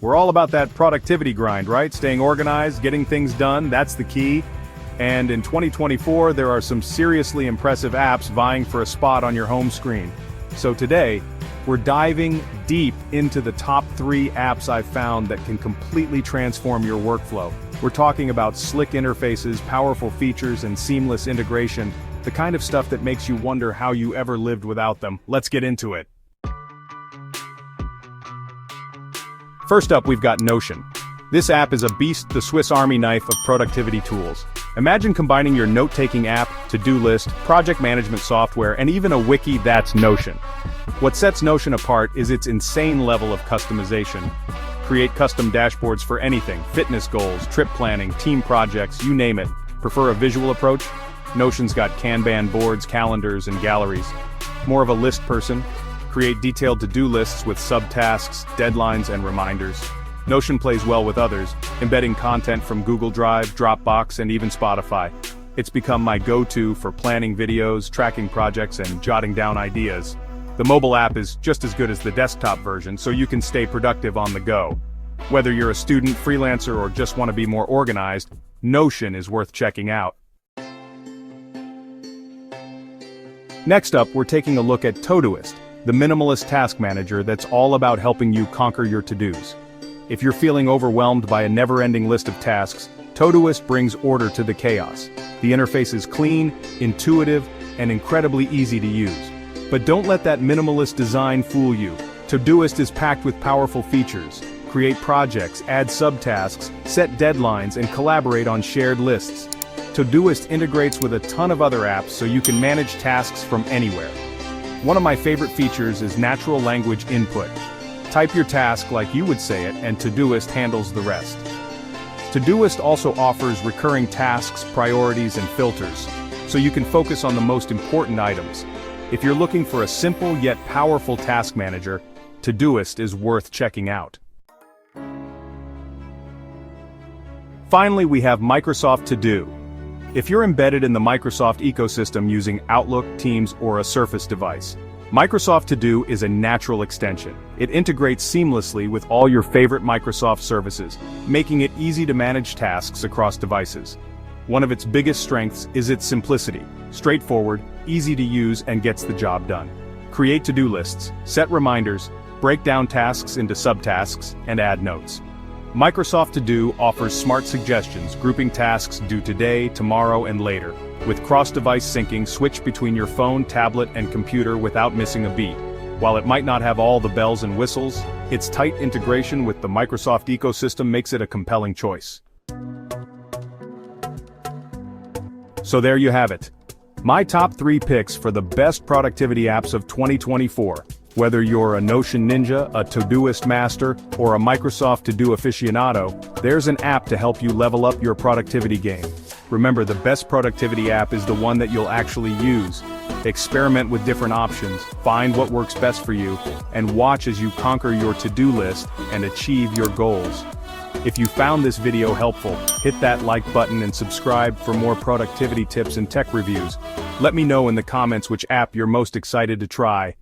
We're all about that productivity grind, right? Staying organized, getting things done, that's the key. And in 2024, there are some seriously impressive apps vying for a spot on your home screen. So today, we're diving deep into the top 3 apps I've found that can completely transform your workflow. We're talking about slick interfaces, powerful features, and seamless integration, the kind of stuff that makes you wonder how you ever lived without them. Let's get into it. First up, we've got Notion. This app is a beast, the Swiss Army knife of productivity tools. Imagine combining your note-taking app, to-do list, project management software, and even a wiki. That's Notion. What sets Notion apart is its insane level of customization. Create custom dashboards for anything: fitness goals, trip planning, team projects, you name it. Prefer a visual approach? Notion's got Kanban boards, calendars, and galleries. More of a list person? Create detailed to-do lists with subtasks, deadlines, and reminders. Notion plays well with others, embedding content from Google Drive, Dropbox, and even Spotify. It's become my go-to for planning videos, tracking projects, and jotting down ideas. The mobile app is just as good as the desktop version, so you can stay productive on the go. Whether you're a student, freelancer, or just want to be more organized, Notion is worth checking out. Next up, we're taking a look at Todoist, the minimalist task manager that's all about helping you conquer your to-dos. If you're feeling overwhelmed by a never-ending list of tasks, Todoist brings order to the chaos. The interface is clean, intuitive, and incredibly easy to use. But don't let that minimalist design fool you. Todoist is packed with powerful features. Create projects, add subtasks, set deadlines, and collaborate on shared lists. Todoist integrates with a ton of other apps so you can manage tasks from anywhere. One of my favorite features is natural language input. Type your task like you would say it, and Todoist handles the rest. Todoist also offers recurring tasks, priorities, and filters, so you can focus on the most important items. If you're looking for a simple yet powerful task manager, Todoist is worth checking out. Finally, we have Microsoft To Do. If you're embedded in the Microsoft ecosystem using Outlook, Teams, or a Surface device, Microsoft To Do is a natural extension. It integrates seamlessly with all your favorite Microsoft services, making it easy to manage tasks across devices. One of its biggest strengths is its simplicity, straightforward, easy to use, and gets the job done. Create to-do lists, set reminders, break down tasks into subtasks, and add notes. Microsoft To Do offers smart suggestions, grouping tasks due today, tomorrow, and later. With cross-device syncing, switch between your phone, tablet, and computer without missing a beat. While it might not have all the bells and whistles, its tight integration with the Microsoft ecosystem makes it a compelling choice. So there you have it. My top 3 picks for the best productivity apps of 2024. Whether you're a Notion ninja, a Todoist master, or a Microsoft To Do aficionado, there's an app to help you level up your productivity game. Remember, the best productivity app is the one that you'll actually use. Experiment with different options, find what works best for you, and watch as you conquer your to-do list and achieve your goals. If you found this video helpful, hit that like button and subscribe for more productivity tips and tech reviews. Let me know in the comments which app you're most excited to try.